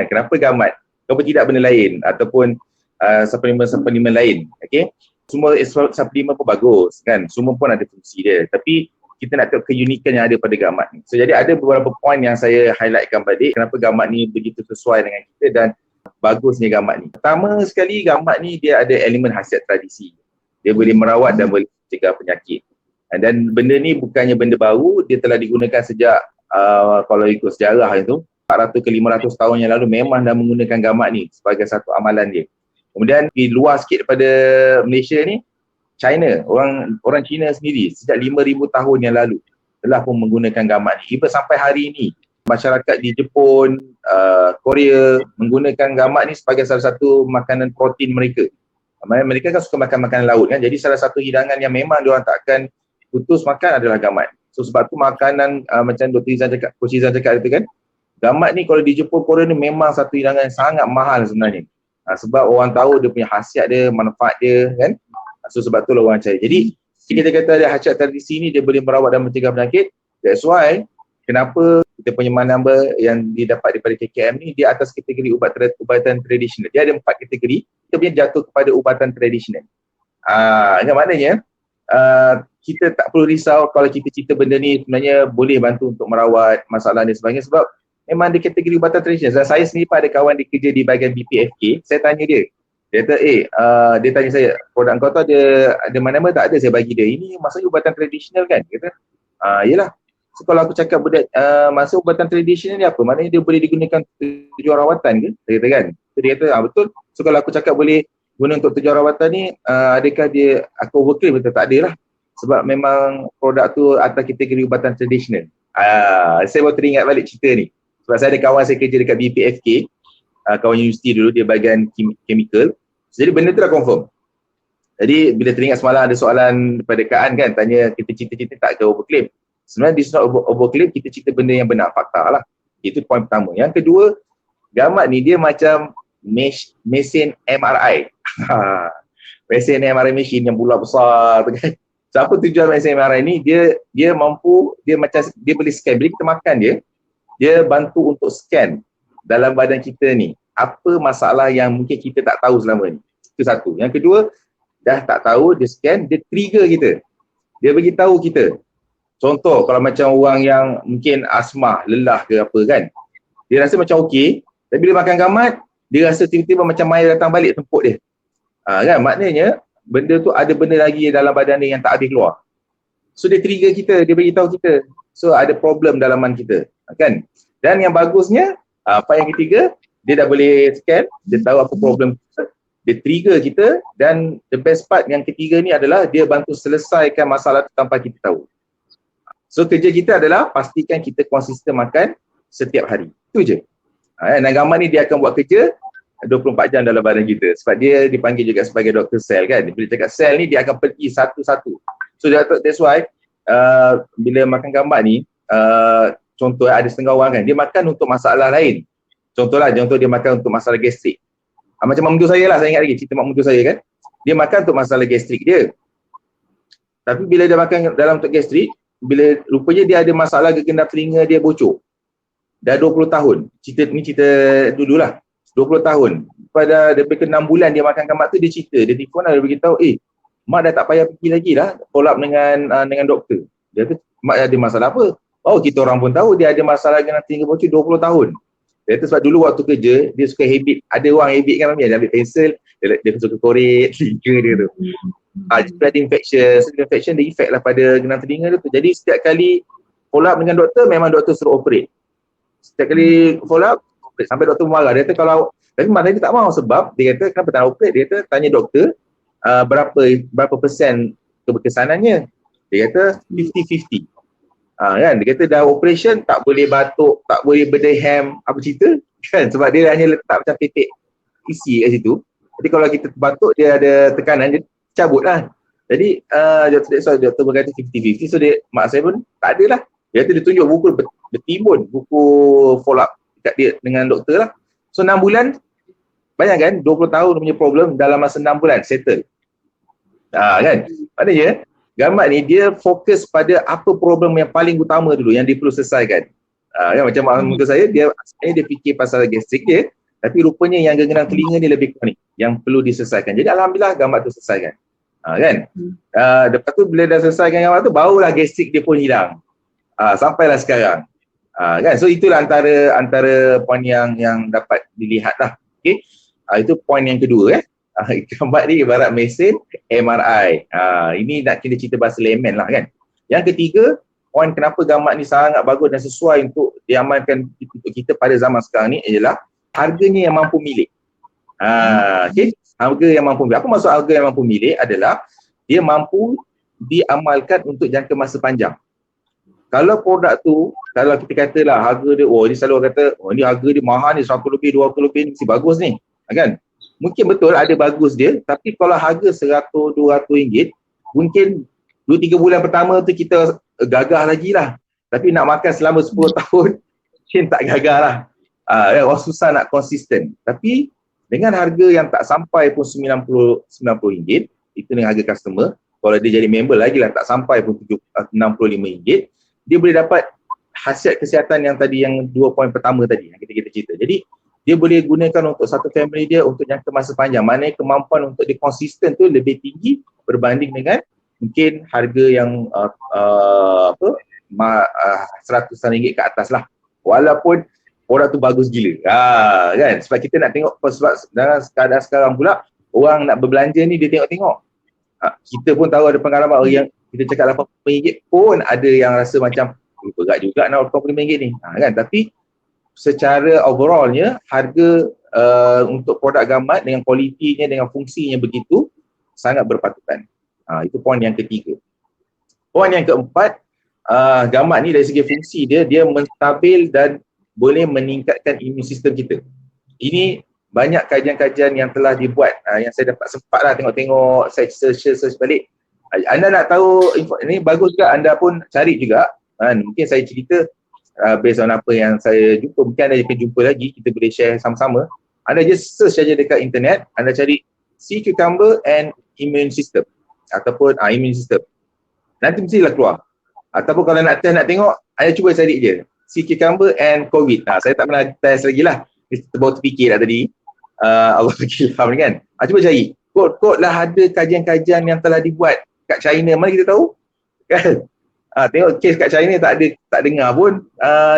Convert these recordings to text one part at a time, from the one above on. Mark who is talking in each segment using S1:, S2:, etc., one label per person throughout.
S1: Kenapa gamat? Kenapa tidak benda lain ataupun suplemen lain? Okay? Semua suplemen pun bagus kan, semua pun ada fungsi dia, tapi kita nak tengok keunikan yang ada pada gamat ni. So jadi ada beberapa poin yang saya highlightkan balik kenapa gamat ni begitu sesuai dengan kita dan bagusnya gamat ni. Pertama sekali, gamat ni dia ada elemen khasiat tradisi. Dia boleh merawat dan boleh mencegah penyakit. Dan benda ni bukannya benda baru, dia telah digunakan sejak kalau ikut sejarah itu 400 ke 500 tahun yang lalu memang dah menggunakan gamat ni sebagai satu amalan dia. Kemudian di luar sikit daripada Malaysia ni, China, orang China sendiri sejak 5,000 tahun yang lalu telah pun menggunakan gamat ni. Even sampai hari ini masyarakat di Jepun, Korea menggunakan gamat ni sebagai salah satu makanan protein mereka. Mereka kan suka makan makanan laut kan, jadi salah satu hidangan yang memang diorang tak akan putus makan adalah gamat. So sebab tu makanan macam Dr. Izan cakap, Coach Izan cakap itu kan, gamat ni kalau di Jepun, Korea ni memang satu hidangan yang sangat mahal sebenarnya. Sebab orang tahu dia punya khasiat dia, manfaat dia kan. So sebab tu lah orang cari. Jadi kita kata ada khasiat tradisi ni dia boleh merawat dan mencegah penyakit. That's why kenapa kita punya number yang didapat daripada KKM ni dia atas kategori ubatan tradisional. Dia ada 4 kategori. Kita punya jatuh kepada ubatan tradisional. Yang maknanya kita tak perlu risau kalau kita cerita benda ni sebenarnya boleh bantu untuk merawat masalah dan sebagainya sebab memang dia kategori ubatan tradisional. Saya sendiri pun ada kawan dia kerja di bahagian BPFK. Saya tanya dia. Dia kata, dia tanya saya, produk kau tu ada mana-mana tak? Ada, saya bagi dia. Ini maksudnya ubatan tradisional kan? Dia kata, yelah. So kalau aku cakap masa ubatan tradisional ni apa? Maknanya dia boleh digunakan tujuan rawatan ke? Dia kata kan? So, dia kata, betul. So kalau aku cakap boleh guna untuk tujuan rawatan ni, adakah aku overclaim? Betul, tak ada lah. Sebab memang produk tu atas kategori ubatan tradisional. Saya baru teringat balik cerita ni. Sebab saya ada kawan saya kerja dekat BPFK, kawan universiti dulu, dia bahagian chemical. Jadi benda tu dah confirm. Jadi bila teringat semalam ada soalan daripada Kak An kan, tanya kita cerita-cerita tak ke overclaim. Sebenarnya this not overclaim, kita cerita benda yang benar, fakta lah. Itu poin pertama. Yang kedua, gamat ni dia macam mesin MRI. Mesin MRI machine yang bulat besar tu kan. So apa tujuan mesin MRI ni? Dia mampu, dia boleh scan. Bila kita makan dia bantu untuk scan dalam badan kita ni apa masalah yang mungkin kita tak tahu selama ni. Itu satu. Yang kedua, dah tak tahu, dia scan, dia trigger kita. Dia bagi tahu kita. Contoh kalau macam orang yang mungkin asma, lelah ke apa kan, dia rasa macam okey, tapi bila makan gamat, dia rasa tiba-tiba macam air datang balik tempuk dia. Kan, maknanya benda tu ada benda lagi dalam badan dia yang tak habis keluar. So dia trigger kita, dia bagi tahu kita. So ada problem dalaman kita, kan? Dan yang bagusnya, apa yang ketiga, dia dah boleh scan, dia tahu apa problem kita, dia trigger kita, dan the best part yang ketiga ni adalah dia bantu selesaikan masalah tu tanpa kita tahu. So kerja kita adalah pastikan kita konsisten makan setiap hari. Itu je. Dan gamat ni dia akan buat kerja 24 jam dalam badan kita. Sebab dia dipanggil juga sebagai doktor sel kan. Bila cakap sel ni dia akan pergi satu-satu. So that's why bila makan gamat ni, contoh ada setengah orang kan, dia makan untuk masalah lain. Contoh dia makan untuk masalah gastrik. Macam mak mentua saya lah, saya ingat lagi cerita mak mentua saya kan. Dia makan untuk masalah gastrik dia. Tapi bila dia makan dalam untuk gastrik, bila rupanya dia ada masalah gegendam telinga dia bocor. Dah 20 tahun. Cerita dululah. 20 tahun. Pada daripada 6 bulan dia makan gamat tu, dia cerita. Dia telefon lah, dia beritahu, mak dah tak payah pergi lagi lah follow up dengan doktor. Dia kata, mak ada masalah apa? Oh, kita orang pun tahu dia ada masalah gegendam telinga bocor 20 tahun. Dia kata sebab dulu waktu kerja, dia suka habit. Ada orang habit kan, dia ambil pensel, dia suka korek telinga dia tu. Jika ada infection, dia effect lah pada gegendam telinga tu. Jadi setiap kali follow up dengan doktor, memang doktor suruh operate. Setiap kali follow up, sampai doktor marah. Dia kata kalau, tapi maknanya dia tak mahu sebab, dia kata kenapa tak operate? Dia kata tanya doktor, berapa persen keberkesanannya? Dia kata 50-50. Kan, dia kata dah operation tak boleh batuk, tak boleh berdeham, apa cerita kan, sebab dia hanya letak macam titik isi kat situ. Jadi kalau kita batuk dia ada tekanan, dia cabut lah. Jadi doktor berkata 50-50. So mak saya pun tak ada lah. Dia kata dia tunjuk buku bertimbun, buku follow up dekat dia dengan doktor lah. So 6 bulan, bayangkan 20 tahun punya problem dalam masa 6 bulan settle. Kan, maknanya gamat ni dia fokus pada apa problem yang paling utama dulu yang dia perlu selesaikan. Kan, macam mak mentua saya, dia fikir pasal gastrik dia, Tapi rupanya yang gangguan telinga ni lebih kronik, yang perlu diselesaikan. Jadi alhamdulillah gambar tu selesaikan. Kan? Lepas tu bila dah selesaikan gambar tu, barulah gastrik dia pun hilang. Sampailah sekarang. Kan? So itulah antara poin yang dapat dilihat lah. Okay? Itu poin yang kedua. Gambar ni ibarat mesin MRI. Ini nak kena cerita bahasa layman lah kan. Yang ketiga, poin kenapa gambar ni sangat bagus dan sesuai untuk diamalkan untuk kita pada zaman sekarang ni ialah harganya yang mampu milik. Okay? Harga yang mampu milik. Apa maksud harga yang mampu milik adalah dia mampu diamalkan untuk jangka masa panjang. Kalau produk tu, kalau kita katalah harga dia, ni selalu kata, ni harga dia mahal ni, 100 lebih, 200 lebih ni, mesti bagus ni. Kan? Mungkin betul ada bagus dia, tapi kalau harga 100, 200 ringgit, mungkin 2-3 bulan pertama tu kita gagah lagi lah. Tapi nak makan selama 10 tahun, mungkin tak gagah lah. Orang susah nak konsisten. Tapi dengan harga yang tak sampai pun 90 ringgit, itu dengan harga customer, kalau dia jadi member lagi lah tak sampai pun 65 ringgit, dia boleh dapat khasiat kesihatan yang tadi, yang 2 poin pertama tadi yang kita cerita. Jadi dia boleh gunakan untuk satu family dia untuk jangka masa panjang. Maknanya kemampuan untuk dia konsisten tu lebih tinggi berbanding dengan mungkin harga yang seratusan ringgit ke atas lah. Walaupun produk tu bagus gila. Kan? Sebab kita nak tengok, sebab dalam keadaan sekarang pula orang nak berbelanja ni dia tengok-tengok. Kita pun tahu ada pengalaman yang kita cakap RM80 pun ada yang rasa macam berat juga nak RM85 ni. Kan? Tapi secara overallnya harga untuk produk gamat dengan kualitinya, dengan fungsinya begitu sangat berpatutan. Itu poin yang ketiga. Poin yang keempat, gamat ni dari segi fungsi dia menstabil dan boleh meningkatkan imun sistem kita. Ini banyak kajian-kajian yang telah dibuat, yang saya dapat sempat lah tengok-tengok, saya search balik. Anda nak tahu ini bagus juga, anda pun cari juga. Mungkin saya cerita based on apa yang saya jumpa, mungkin anda akan jumpa lagi, kita boleh share sama-sama. Anda just search saja dekat internet, anda cari sea cucumber and immune system ataupun immune system. Nanti mestilah keluar. Ataupun kalau nak tengok, anda cuba cari je sea cucumber and COVID. Saya tak pernah test lagi lah. Baru terfikir lah tadi. Allah kilham kan. Cuba cari. Kod lah ada kajian-kajian yang telah dibuat kat China. Mana kita tahu? Kan? Tengok kes kat China tak dengar pun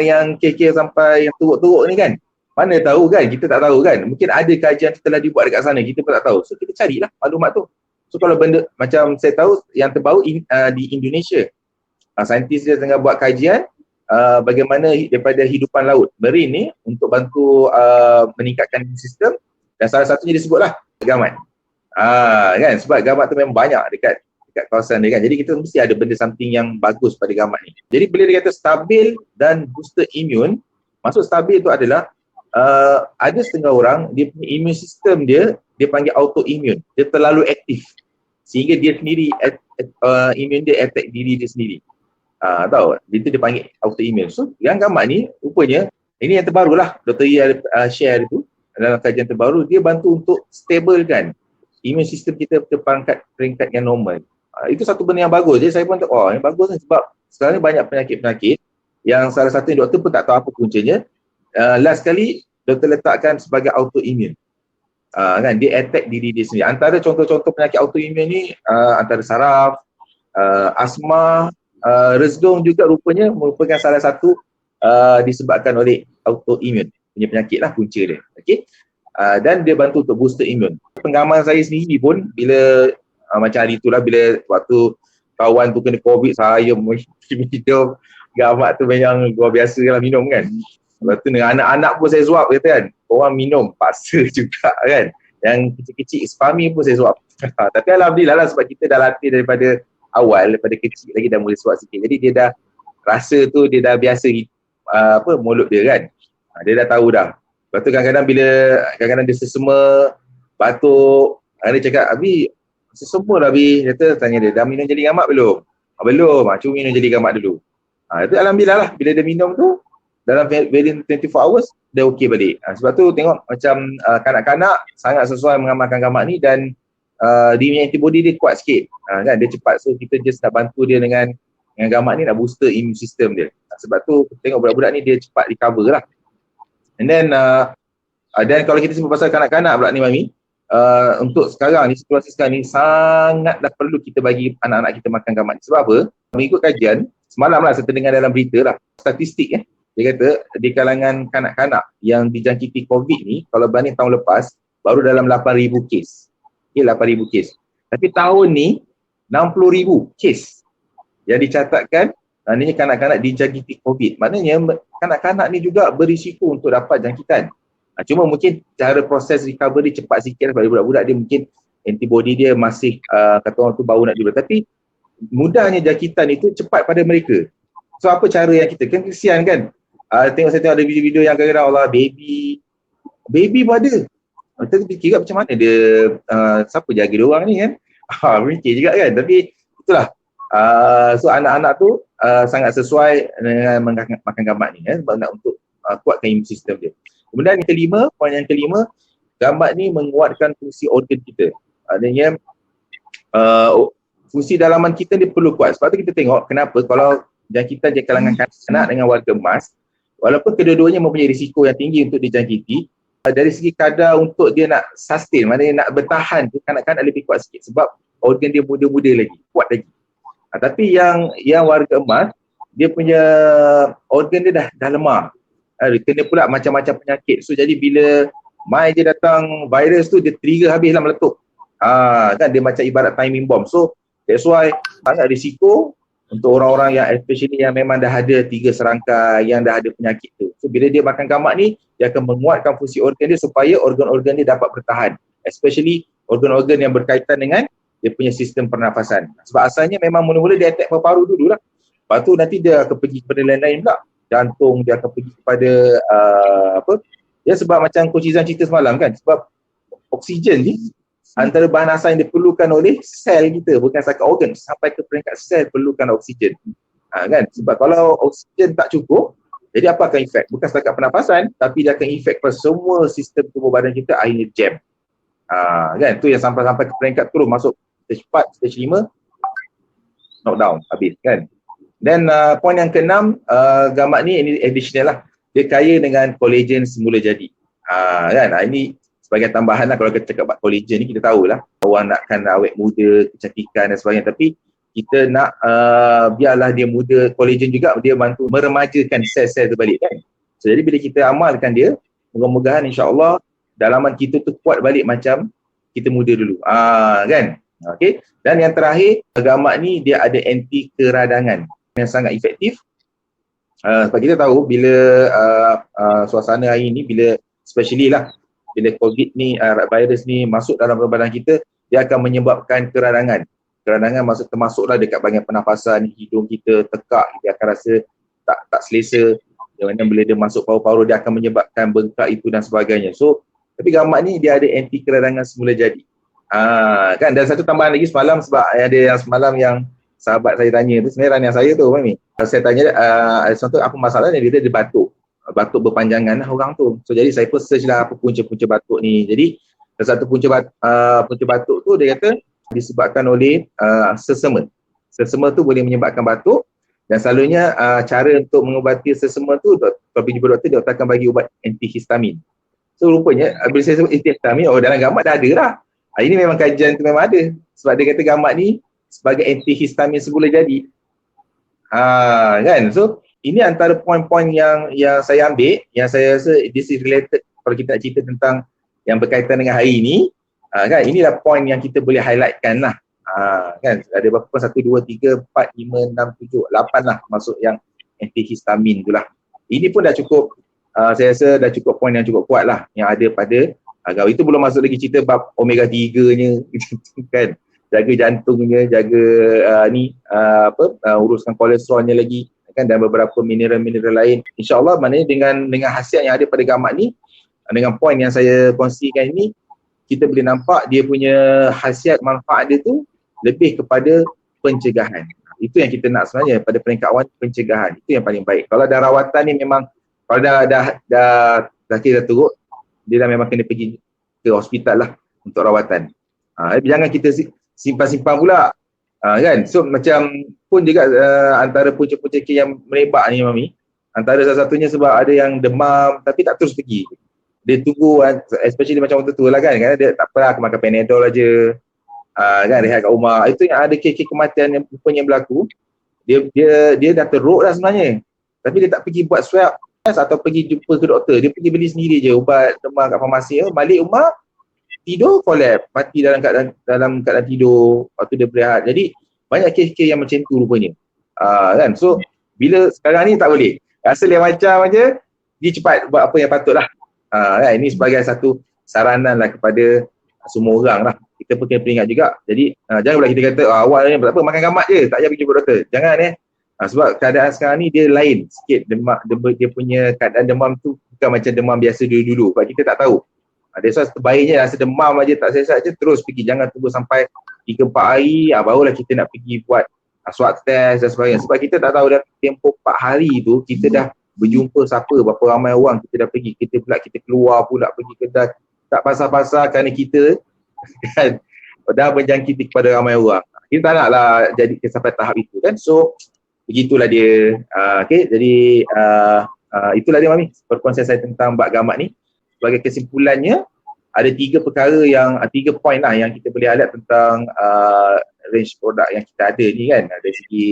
S1: yang kes-kes sampai yang teruk-teruk ni kan. Mana tahu kan? Kita tak tahu kan. Mungkin ada kajian yang telah dibuat dekat sana. Kita pun tak tahu. So kita carilah maklumat tu. So kalau benda macam saya tahu yang terbaru di Indonesia. Saintis dia tengah buat kajian bagaimana daripada hidupan laut marine ni untuk bantu meningkatkan sistem, dan salah satunya disebutlah gamat. Kan, sebab gamat tu memang banyak dekat kawasan dia kan. Jadi kita mesti ada benda something yang bagus pada gamat ni. Jadi bila dia kata stabil dan booster immune, maksud stabil tu adalah ada setengah orang dia punya immune system dia panggil autoimmune. Dia terlalu aktif sehingga dia sendiri immune dia attack diri dia sendiri. Tahu, itu dia panggil autoimmune. So yang gamat ni rupanya, ini yang terbaru lah, Dr. Yi share itu dalam kajian terbaru, dia bantu untuk stabilkan immune system kita ke peringkat yang normal. Itu satu benda yang bagus. Jadi saya pun yang bagus ni, sebab sekarang ni banyak penyakit-penyakit yang salah satu doktor pun tak tahu apa puncanya. Last kali doktor letakkan sebagai autoimmune. Kan, dia attack diri dia sendiri. Antara contoh-contoh penyakit autoimmune ni antara saraf, asma, resdung juga rupanya merupakan salah satu disebabkan oleh autoimmune punya penyakit lah, punca dia. Okay? Dan dia bantu untuk booster immune. Pengalaman saya sendiri pun bila macam hari itulah, bila waktu kawan tu kena COVID, saya minum gamat tu memang luar biasa lah minum kan. Lepas tu dengan anak-anak pun saya suap kata kan, orang minum paksa juga kan. Yang kecil-kecil Spami pun saya suap. Tapi alhamdulillah lah, sebab kita dah latih daripada awal, daripada kecil lagi dah mula suap sikit. Jadi dia dah rasa tu, dia dah biasa mulut dia kan. Dia dah tahu dah. Lepas tu kadang-kadang dia sesema, batuk. Dia cakap, Abi, sesema dah Abi. Dia tanya dia, dah minum jadi gamat belum? Belum, cuba minum jadi gamat dulu. Itu alhamdulillah lah, bila dia minum tu, dalam within 24 hours, dia okey balik. Sebab tu tengok macam kanak-kanak sangat sesuai mengamalkan gamat ni, dan dia punya antibody dia kuat sikit. Kan, dia cepat. So kita just nak bantu dia dengan gamat ni, nak booster immune system dia. Sebab tu tengok budak-budak ni dia cepat recover lah. And then Dan kalau kita sebut pasal kanak-kanak pula ni Mami, untuk sekarang ni, situasi sekarang ni sangatlah perlu kita bagi anak-anak kita makan gamat. Sebab apa? Mengikut kajian, semalam lah saya terdengar dalam berita lah, statistik dia kata di kalangan kanak-kanak yang dijangkiti COVID ni, kalau banding tahun lepas, baru dalam 8,000 kes. Okay, 8,000 kes. Tapi tahun ni, 60,000 kes yang dicatatkan, maknanya kanak-kanak dijangkiti COVID. Maknanya kanak-kanak ni juga berisiko untuk dapat jangkitan. Cuma mungkin cara proses recovery cepat sikit sebab budak-budak dia mungkin antibody dia masih kata orang tu baru nak develop. Tapi mudahnya jangkitan itu cepat pada mereka. So apa cara yang kita, kan kesian kan? Saya tengok ada video-video yang kadang-kadang Allah baby pun ada. Kita fikir macam mana dia, siapa jaga dia orang ni kan? Mikir juga kan? Tapi itulah. So anak-anak tu sangat sesuai dengan makan gamat ni sebab nak untuk kuatkan imun sistem dia. Kemudian yang kelima, poin yang kelima, gamat ni menguatkan fungsi organ kita. Artinya fungsi dalaman kita dia perlu kuat. Sebab tu kita tengok kenapa kalau jangkitan di kalangan kanak-kanak dengan warga emas, walaupun kedua-duanya mempunyai risiko yang tinggi untuk dijangkiti, dari segi kadar untuk dia nak sustain, maknanya nak bertahan tu kanak-kanak lebih kuat sikit sebab organ dia muda-muda lagi, kuat lagi. Tapi yang warga emas, dia punya organ dia dah lemah. Kena pula macam-macam penyakit. So jadi bila mai je datang virus tu, dia trigger habis lah meletup. Kan dia macam ibarat timing bomb. So that's why sangat risiko untuk orang-orang yang especially yang memang dah ada 3 serangkai, yang dah ada penyakit tu. So bila dia makan gamat ni, dia akan menguatkan fungsi organ dia supaya organ-organ dia dapat bertahan. Especially organ-organ yang berkaitan dengan dia punya sistem pernafasan. Sebab asalnya memang mula-mula dia attack paru-paru dulu lah. Lepas tu nanti dia akan pergi kepada lain-lain pula. Jantung dia akan pergi kepada dia sebab macam Coach Izan cerita semalam kan, sebab oksigen ni antara bahan asal yang diperlukan oleh sel kita, bukan setakat organ, sampai ke peringkat sel perlukan oksigen. Kan, sebab kalau oksigen tak cukup, jadi apa akan efek? Bukan setakat pernafasan, tapi dia akan efek pada semua sistem tubuh badan kita, akhirnya jam. Kan, tu yang sampai ke peringkat terus masuk stage 4, stage 5, knockdown, habis kan. Dan poin yang keenam, gamat ni ini additional lah. Dia kaya dengan collagen semula jadi. Kan, ini sebagai tambahan lah. Kalau kita cakap about collagen ni, kita tahulah orang nakkan awet muda, kecantikan dan sebagainya. Tapi kita nak biarlah dia muda, collagen juga dia bantu meremajakan sel-sel tu balik kan. So, jadi bila kita amalkan dia, mudah-mudahan insya-Allah dalaman kita tu kuat balik macam kita muda dulu. Kan? Okay. Dan yang terakhir, gamat ni dia ada anti keradangan yang sangat efektif. Sebab kita tahu bila suasana hari ni, bila especially lah bila COVID ni, virus ni masuk dalam badan kita, dia akan menyebabkan keradangan. Keradangan termasuklah dekat bahagian pernafasan, hidung kita tekak, dia akan rasa tak selesa. Jangan bila dia masuk paru-paru, dia akan menyebabkan bengkak itu dan sebagainya. So, tapi gamat ni dia ada anti keradangan semula jadi. Kan, dan satu tambahan lagi semalam, sebab ada yang semalam yang sahabat saya tanya tu, sebenarnya raniah saya tu Mami. Saya tanya contoh apa masalahnya, dia batuk berpanjangan lah orang tu. So jadi saya pun search lah apa punca-punca batuk ni. Jadi satu punca batuk tu dia kata disebabkan oleh sesama. Sesama tu boleh menyebabkan batuk, dan selalunya cara untuk mengubati sesama tu, kalau pergi jumpa doktor, dia akan bagi ubat antihistamin. So rupanya bila saya sebut antihistamin, dalam gamat dah ada lah. Ini memang kajian tu memang ada. Sebab dia kata gamat ni sebagai antihistamin semula jadi. Kan? So ini antara poin-poin yang saya ambil, yang saya rasa this is related kalau kita nak cerita tentang yang berkaitan dengan hari ini. Kan, inilah poin yang kita boleh highlightkan lah. Kan, ada berapa? 1, 2, 3, 4, 5, 6, 7, 8 lah masuk yang antihistamin tu lah. Ini pun dah cukup, saya rasa dah cukup poin yang cukup kuat lah yang ada pada agak. Itu belum masuk lagi cerita bab omega 3-nya kan. Jaga jantungnya, jaga uruskan kolesterolnya lagi kan, dan beberapa mineral-mineral lain. InsyaAllah maknanya dengan khasiat yang ada pada gamat ni, dengan poin yang saya kongsikan ini, kita boleh nampak dia punya khasiat manfaat dia tu lebih kepada pencegahan. Itu yang kita nak sebenarnya pada peringkat awal, pencegahan. Itu yang paling baik. Kalau dah rawatan ni memang, kalau dah kira teruk, dia dah memang kena pergi ke hospital lah untuk rawatan. Jangan kita simpan-simpan pula. Kan? So macam pun juga antara punca-punca yang merebak ni Mami, antara salah satunya sebab ada yang demam tapi tak terus pergi. dia tunggu, especially macam orang tua lah kan, dia tak apalah aku makan Panadol aja, kan rehat kat rumah. Itu yang ada kes kematian yang rupanya berlaku. Dia dah teruk dah sebenarnya, tapi dia tak pergi buat swab atau pergi jumpa ke doktor. Dia pergi beli sendiri je ubat demam kat farmasi, balik rumah tidur collapse, mati dalam keadaan tidur waktu dia berehat. Jadi banyak kes-kes yang macam tu rupanya. Kan, so bila sekarang ni tak boleh, rasa dia macam aja, dia cepat buat apa yang patut lah. Kan? Ini sebagai satu saranan lah kepada semua orang lah. Kita pun kena peringat juga. Jadi jangan pula kita kata awal ni apa makan gamat je, tak payah pergi jumpa doktor. Jangan sebab keadaan sekarang ni dia lain sikit. Dia punya keadaan demam tu bukan macam demam biasa dulu-dulu. Sebab kita tak tahu. That's why terbaiknya rasa demam aja tak sihat je, terus pergi. Jangan tunggu sampai 3-4 hari barulah kita nak pergi buat swab test dan sebagainya. Sebab kita tak tahu dah tempoh 4 hari tu kita dah berjumpa siapa, berapa ramai orang kita dah pergi. Kita keluar pula pergi kedai. Tak pasal-pasal kerana kita kan dah menjangkiti kepada ramai orang. Kita tak naklah jadi sampai tahap itu kan. So begitulah dia. Okay, jadi itulah dia Mami, perkongsian saya tentang bab gamat ni. Sebagai kesimpulannya, ada 3 perkara yang 3 poin lah yang kita boleh highlight tentang range produk yang kita ada ni kan. Dari segi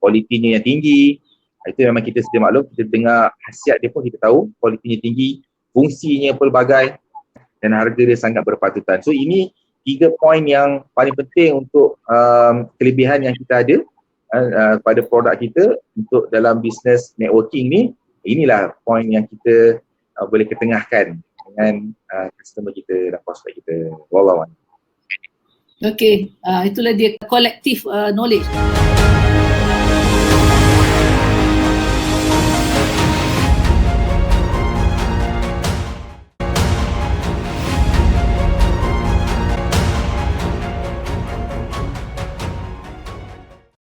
S1: kualitinya yang tinggi, itu memang kita sedia maklum, kita dengar khasiat dia pun kita tahu kualitinya tinggi, fungsinya pelbagai dan harga dia sangat berpatutan. So ini 3 poin yang paling penting untuk kelebihan yang kita ada pada produk kita untuk dalam bisnes networking ni. Inilah poin yang kita boleh ketengahkan dengan customer kita dan prospek kita. Wallahu a'lam.
S2: Okay, itulah dia collective knowledge.